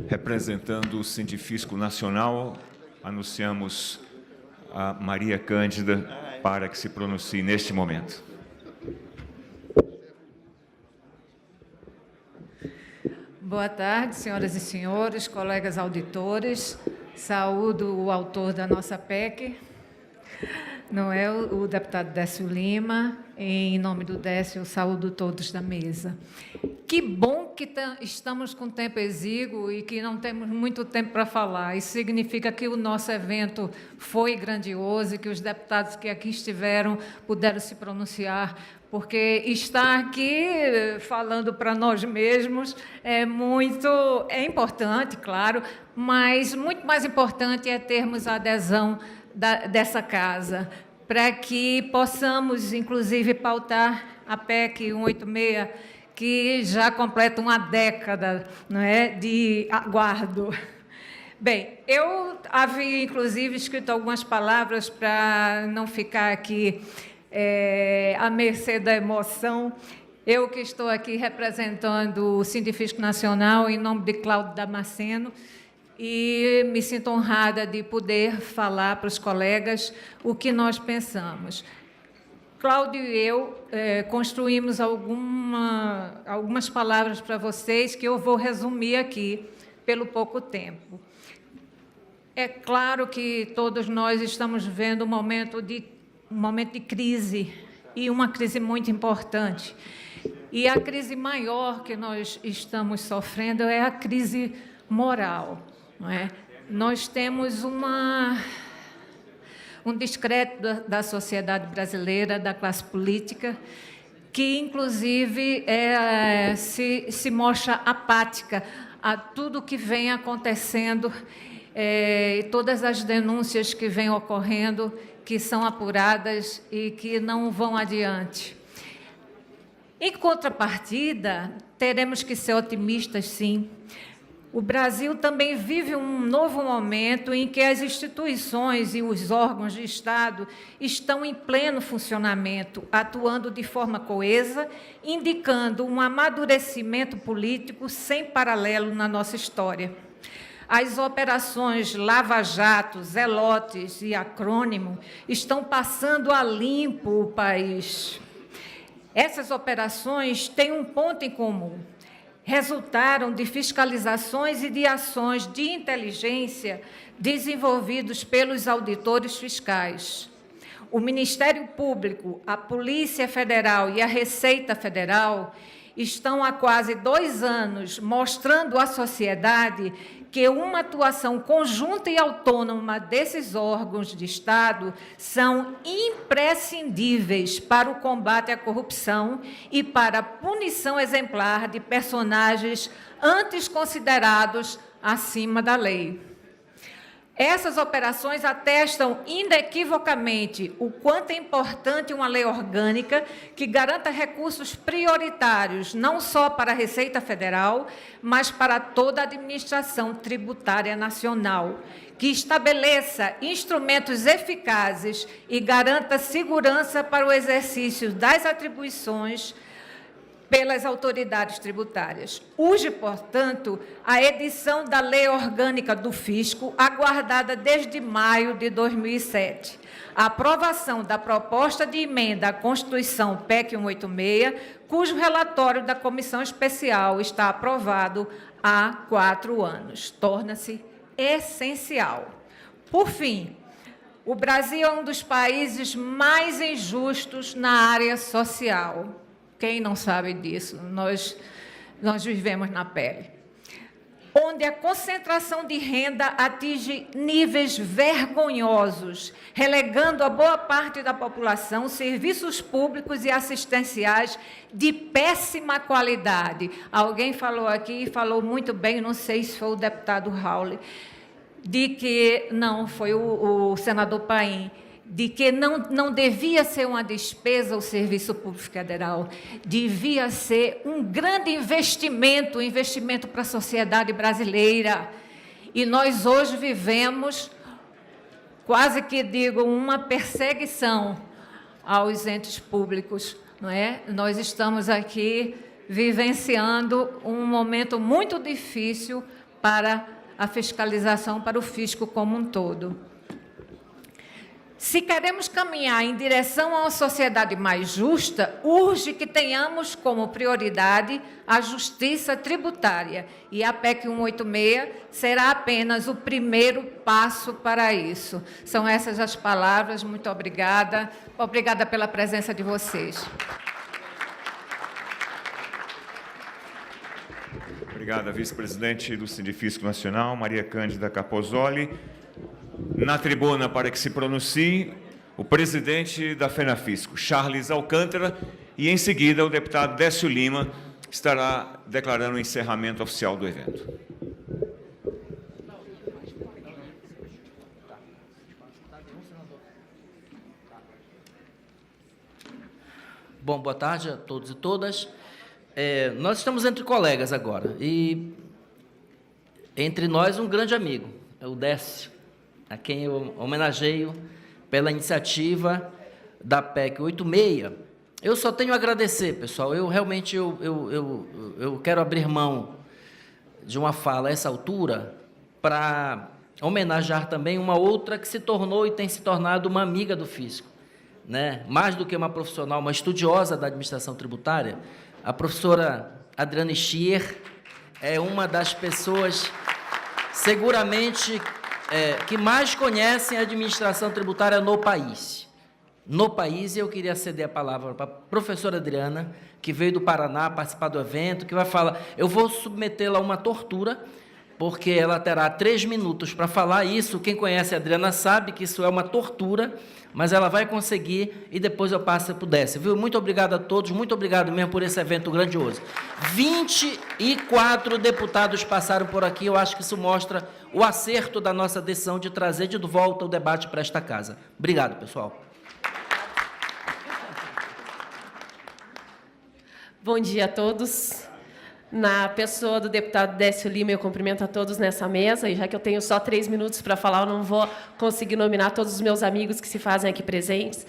Representando o Sindifisco Nacional, anunciamos a Maria Cândida para que se pronuncie neste momento. Boa tarde, senhoras e senhores, colegas auditores. Saúdo o autor da nossa PEC, não é o deputado Décio Lima. Em nome do Décio, eu saúdo todos da mesa. Que bom que estamos com tempo exíguo e que não temos muito tempo para falar. Isso significa que o nosso evento foi grandioso e que os deputados que aqui estiveram puderam se pronunciar, porque estar aqui falando para nós mesmos é importante, claro, mas muito mais importante é termos a adesão dessa casa, para que possamos, inclusive, pautar a PEC 186, que já completa uma década, não é, de aguardo. Bem, eu havia, inclusive, escrito algumas palavras para não ficar aqui à mercê da emoção. Eu que estou aqui representando o Sindifisco Nacional, em nome de Cláudio Damasceno, e me sinto honrada de poder falar para os colegas o que nós pensamos. Cláudio e eu construímos algumas palavras para vocês que eu vou resumir aqui pelo pouco tempo. É claro que todos nós estamos vivendo um momento de crise, e uma crise muito importante. E a crise maior que nós estamos sofrendo é a crise moral, não é? Nós temos um descrédito da sociedade brasileira, da classe política, que, inclusive, se mostra apática a tudo que vem acontecendo, e todas as denúncias que vêm ocorrendo, que são apuradas e que não vão adiante. Em contrapartida, teremos que ser otimistas, sim. O Brasil também vive um novo momento em que as instituições e os órgãos de Estado estão em pleno funcionamento, atuando de forma coesa, indicando um amadurecimento político sem paralelo na nossa história. As operações Lava Jato, Zelotes e Acrônimo estão passando a limpo o país. Essas operações têm um ponto em comum. Resultaram de fiscalizações e de ações de inteligência desenvolvidos pelos auditores fiscais. O Ministério Público, a Polícia Federal e a Receita Federal estão há quase 2 anos mostrando à sociedade que uma atuação conjunta e autônoma desses órgãos de Estado são imprescindíveis para o combate à corrupção e para a punição exemplar de personagens antes considerados acima da lei. Essas operações atestam inequivocamente o quanto é importante uma lei orgânica que garanta recursos prioritários, não só para a Receita Federal, mas para toda a administração tributária nacional, que estabeleça instrumentos eficazes e garanta segurança para o exercício das atribuições pelas autoridades tributárias. Urge, portanto, a edição da Lei Orgânica do Fisco, aguardada desde maio de 2007. A aprovação da proposta de emenda à Constituição PEC 186, cujo relatório da Comissão Especial está aprovado há 4 anos. Torna-se essencial. Por fim, o Brasil é um dos países mais injustos na área social. Quem não sabe disso? Nós vivemos na pele. Onde a concentração de renda atinge níveis vergonhosos, relegando a boa parte da população serviços públicos e assistenciais de péssima qualidade. Alguém falou aqui, falou muito bem, não sei se foi o deputado Raul, de que, não, foi o senador Paim, de que não devia ser uma despesa o Serviço Público Federal, devia ser um grande investimento para a sociedade brasileira. E nós hoje vivemos, quase que digo, uma perseguição aos entes públicos, não é? Nós estamos aqui vivenciando um momento muito difícil para a fiscalização, para o fisco como um todo. Se queremos caminhar em direção a uma sociedade mais justa, urge que tenhamos como prioridade a justiça tributária, e a PEC 186 será apenas o primeiro passo para isso. São essas as palavras, muito obrigada. Obrigada pela presença de vocês. Obrigada, vice-presidente do Sindifisco Nacional, Maria Cândida Capozoli. Na tribuna, para que se pronuncie, o presidente da FENAFISCO, Charles Alcântara, e, em seguida, o deputado Décio Lima estará declarando o encerramento oficial do evento. Bom, boa tarde a todos e todas. Nós estamos entre colegas agora, e entre nós um grande amigo, é o Décio, a quem eu homenageio pela iniciativa da PEC 86. Eu só tenho a agradecer, pessoal. Eu realmente quero abrir mão de uma fala a essa altura para homenagear também uma outra que se tornou e tem se tornado uma amiga do fisco, né? Mais do que uma profissional, uma estudiosa da administração tributária. A professora Adriane Schier é uma das pessoas, seguramente, que mais conhecem a administração tributária no país. No país, eu queria ceder a palavra para a professora Adriana, que veio do Paraná participar do evento, que vai falar. Eu vou submetê-la a uma tortura, porque ela terá 3 minutos para falar isso. Quem conhece a Adriana sabe que isso é uma tortura, mas ela vai conseguir e depois eu passo para o Décio. Viu? Muito obrigado a todos, muito obrigado mesmo por esse evento grandioso. 24 deputados passaram por aqui, eu acho que isso mostra o acerto da nossa decisão de trazer de volta o debate para esta casa. Obrigado, pessoal. Bom dia a todos. Na pessoa do deputado Décio Lima, eu cumprimento a todos nessa mesa, e já que eu tenho só 3 minutos para falar, eu não vou conseguir nominar todos os meus amigos que se fazem aqui presentes.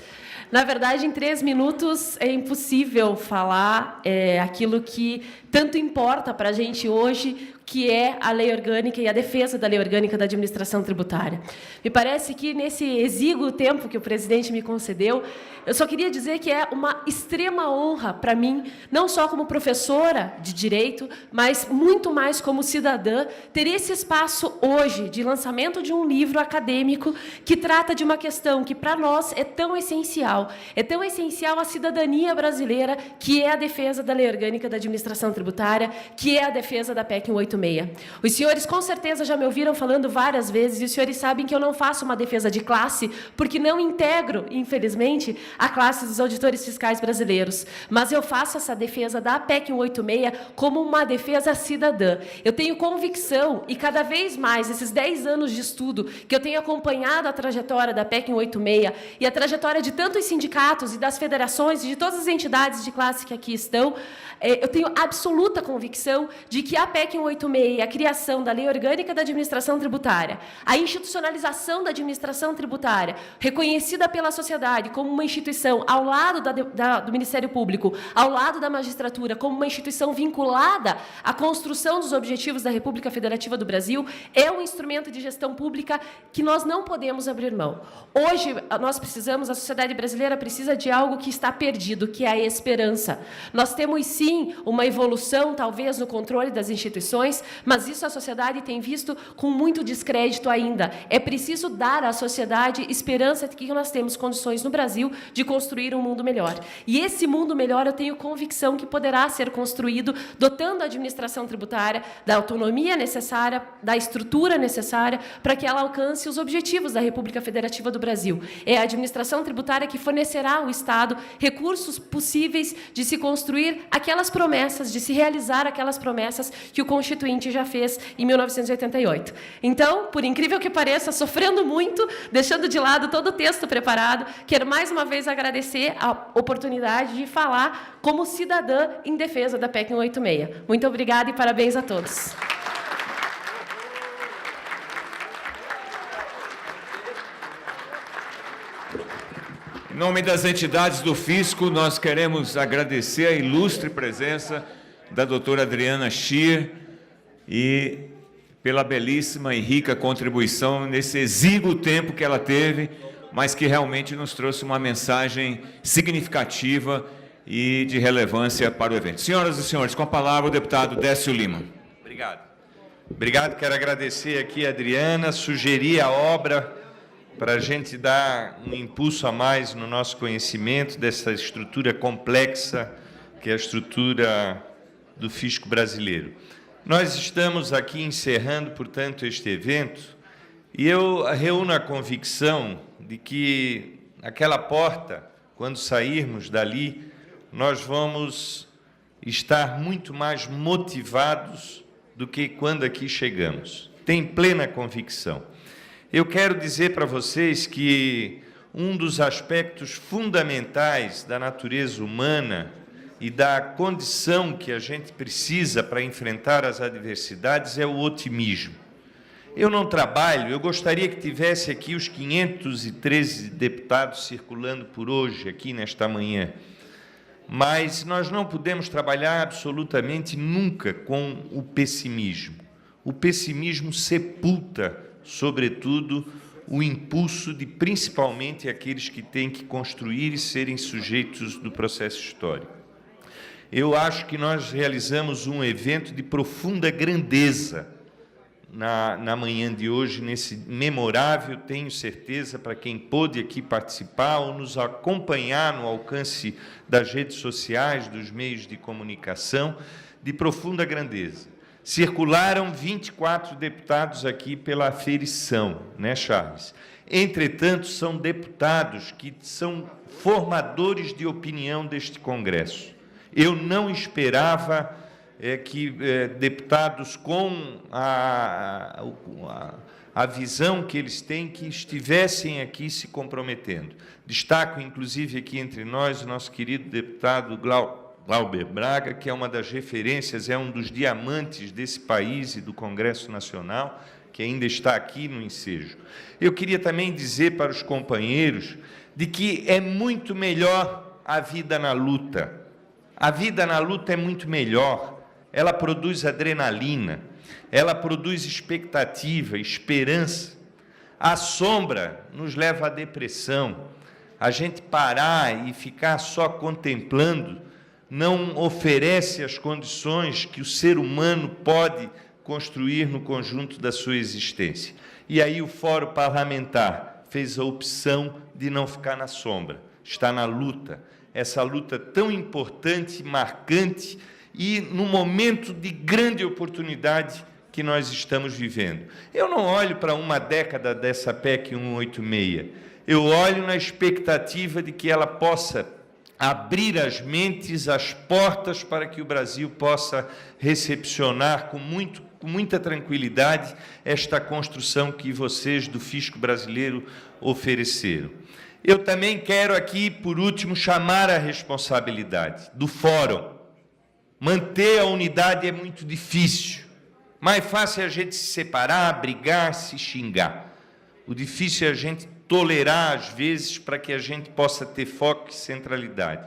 Na verdade, em 3 minutos é impossível falar aquilo que tanto importa para a gente hoje, que é a lei orgânica e a defesa da lei orgânica da administração tributária. Me parece que, nesse exíguo tempo que o presidente me concedeu, eu só queria dizer que é uma extrema honra para mim, não só como professora de direito, mas muito mais como cidadã, ter esse espaço hoje de lançamento de um livro acadêmico que trata de uma questão que, para nós, é tão essencial a cidadania brasileira, que é a defesa da lei orgânica da administração tributária, que é a defesa da PEC 186. 186. Os senhores com certeza já me ouviram falando várias vezes, e os senhores sabem que eu não faço uma defesa de classe, porque não integro, infelizmente, a classe dos auditores fiscais brasileiros. Mas eu faço essa defesa da PEC 186 como uma defesa cidadã. Eu tenho convicção, e cada vez mais, esses 10 anos de estudo, que eu tenho acompanhado a trajetória da PEC 186 e a trajetória de tantos sindicatos e das federações e de todas as entidades de classe que aqui estão, eu tenho absoluta convicção de que a PEC 186, a criação da Lei Orgânica da Administração Tributária, a institucionalização da administração tributária, reconhecida pela sociedade como uma instituição ao lado do Ministério Público, ao lado da magistratura, como uma instituição vinculada à construção dos objetivos da República Federativa do Brasil, é um instrumento de gestão pública que nós não podemos abrir mão. Hoje, nós precisamos, a sociedade brasileira precisa de algo que está perdido, que é a esperança. Nós temos, sim, uma evolução, talvez, no controle das instituições, mas isso a sociedade tem visto com muito descrédito ainda. É preciso dar à sociedade esperança de que nós temos condições no Brasil de construir um mundo melhor. E esse mundo melhor, eu tenho convicção que poderá ser construído dotando a administração tributária da autonomia necessária, da estrutura necessária para que ela alcance os objetivos da República Federativa do Brasil. É a administração tributária que fornecerá ao Estado recursos possíveis de se construir aquelas promessas, de se realizar aquelas promessas que o Constituinte já fez em 1988. Então, por incrível que pareça, sofrendo muito, deixando de lado todo o texto preparado, quero mais uma vez agradecer a oportunidade de falar como cidadã em defesa da PEC 186. Muito obrigada e parabéns a todos. Em nome das entidades do Fisco, nós queremos agradecer a ilustre presença da doutora Adriana Schier e pela belíssima e rica contribuição nesse exíguo tempo que ela teve, mas que realmente nos trouxe uma mensagem significativa e de relevância para o evento. Senhoras e senhores, com a palavra o deputado Décio Lima. Obrigado. Obrigado, quero agradecer aqui a Adriana, sugerir a obra para a gente dar um impulso a mais no nosso conhecimento dessa estrutura complexa que é a estrutura do fisco brasileiro. Nós estamos aqui encerrando, portanto, este evento, e eu reúno a convicção de que aquela porta, quando sairmos dali, nós vamos estar muito mais motivados do que quando aqui chegamos. Tenho plena convicção. Eu quero dizer para vocês que um dos aspectos fundamentais da natureza humana e da condição que a gente precisa para enfrentar as adversidades é o otimismo. Eu não trabalho, eu gostaria que tivesse aqui os 513 deputados circulando por hoje, aqui nesta manhã, mas nós não podemos trabalhar absolutamente nunca com o pessimismo. O pessimismo sepulta, sobretudo, o impulso de, principalmente, aqueles que têm que construir e serem sujeitos do processo histórico. Eu acho que nós realizamos um evento de profunda grandeza na manhã de hoje, nesse memorável, tenho certeza, para quem pôde aqui participar ou nos acompanhar no alcance das redes sociais, dos meios de comunicação, de profunda grandeza. Circularam 24 deputados aqui pela aferição, né, Charles? Entretanto, são deputados que são formadores de opinião deste Congresso. Eu não esperava que deputados com a visão que eles têm, que estivessem aqui se comprometendo. Destaco, inclusive, aqui entre nós, o nosso querido deputado Glauber Braga, que é uma das referências, é um dos diamantes desse país e do Congresso Nacional, que ainda está aqui no ensejo. Eu queria também dizer para os companheiros de que é muito melhor a vida na luta. A vida na luta é muito melhor. Ela produz adrenalina, ela produz expectativa, esperança. A sombra nos leva à depressão. A gente parar e ficar só contemplando não oferece as condições que o ser humano pode construir no conjunto da sua existência. E aí o Fórum Parlamentar fez a opção de não ficar na sombra, está na luta, essa luta tão importante, marcante e no momento de grande oportunidade que nós estamos vivendo. Eu não olho para uma década dessa PEC 186, eu olho na expectativa de que ela possa abrir as mentes, as portas para que o Brasil possa recepcionar com muita tranquilidade esta construção que vocês do fisco brasileiro ofereceram. Eu também quero aqui, por último, chamar a responsabilidade do Fórum. Manter a unidade é muito difícil. Mais fácil é a gente se separar, brigar, se xingar. O difícil é a gente tolerar, às vezes, para que a gente possa ter foco e centralidade.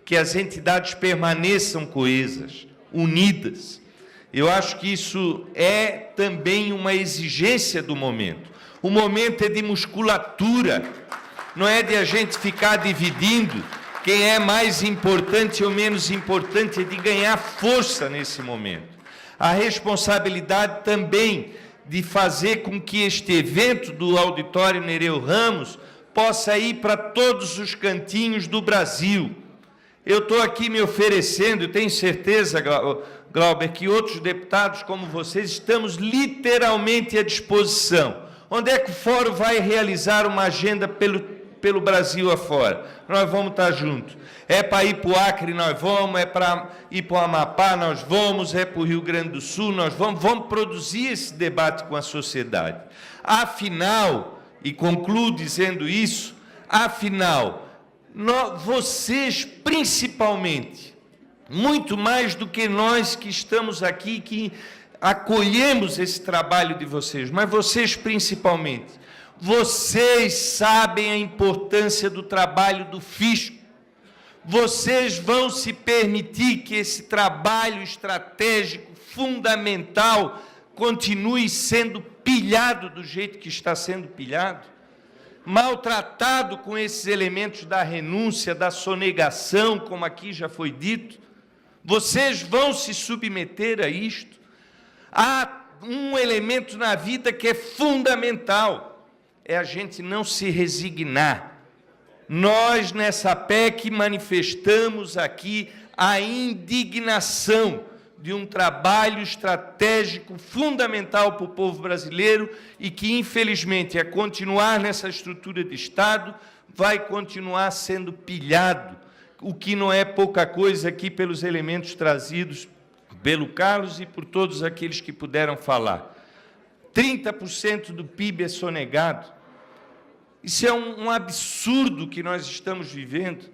Que as entidades permaneçam coesas, unidas. Eu acho que isso é também uma exigência do momento. O momento é de musculatura, não é de a gente ficar dividindo quem é mais importante ou menos importante, é de ganhar força nesse momento. A responsabilidade também de fazer com que este evento do Auditório Nereu Ramos possa ir para todos os cantinhos do Brasil. Eu estou aqui me oferecendo, tenho certeza, Glauber, que outros deputados como vocês estamos literalmente à disposição. Onde é que o Fórum vai realizar uma agenda pelo Brasil afora? Nós vamos estar juntos. É para ir para o Acre, nós vamos, é para ir para o Amapá, nós vamos, é para o Rio Grande do Sul, nós vamos produzir esse debate com a sociedade. Afinal, e concluo dizendo isso, afinal, vocês principalmente, muito mais do que nós que estamos aqui, que acolhemos esse trabalho de vocês, mas vocês principalmente, vocês sabem a importância do trabalho do fisco. Vocês vão se permitir que esse trabalho estratégico, fundamental, continue sendo pilhado do jeito que está sendo pilhado? Maltratado com esses elementos da renúncia, da sonegação, como aqui já foi dito? Vocês vão se submeter a isto? Há um elemento na vida que é fundamental, é a gente não se resignar. Nós, nessa PEC, manifestamos aqui a indignação de um trabalho estratégico fundamental para o povo brasileiro e que, infelizmente, a continuar nessa estrutura de Estado, vai continuar sendo pilhado, o que não é pouca coisa aqui pelos elementos trazidos pelo Carlos e por todos aqueles que puderam falar. 30% do PIB é sonegado. Isso é um absurdo que nós estamos vivendo.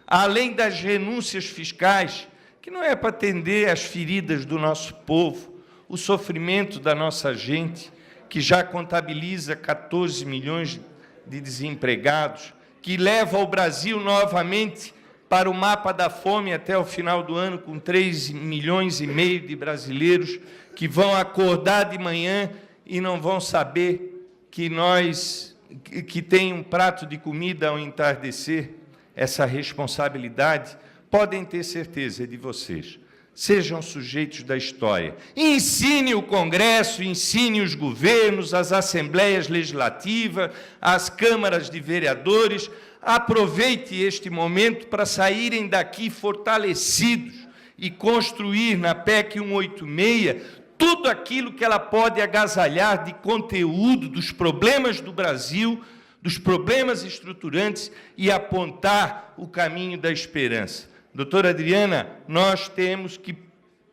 Além das renúncias fiscais, que não é para atender as feridas do nosso povo, o sofrimento da nossa gente, que já contabiliza 14 milhões de desempregados, que leva o Brasil novamente para o mapa da fome até o final do ano, com 3,5 milhões de brasileiros que vão acordar de manhã e não vão saber que tem um prato de comida ao entardecer. Essa responsabilidade, podem ter certeza, de vocês. Sejam sujeitos da história. Ensine o Congresso, ensine os governos, as assembleias legislativas, as câmaras de vereadores. Aproveite este momento para saírem daqui fortalecidos e construir na PEC 186 tudo aquilo que ela pode agasalhar de conteúdo dos problemas do Brasil, dos problemas estruturantes e apontar o caminho da esperança. Doutora Adriana, nós temos que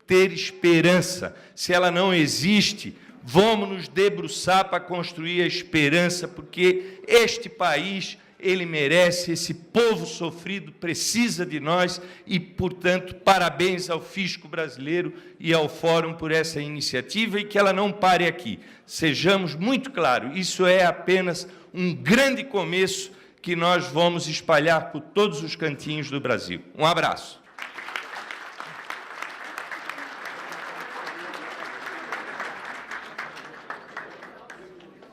ter esperança. Se ela não existe, vamos nos debruçar para construir a esperança, porque este país, ele merece, esse povo sofrido precisa de nós e, portanto, parabéns ao fisco brasileiro e ao Fórum por essa iniciativa e que ela não pare aqui. Sejamos muito claros, isso é apenas um grande começo que nós vamos espalhar por todos os cantinhos do Brasil. Um abraço.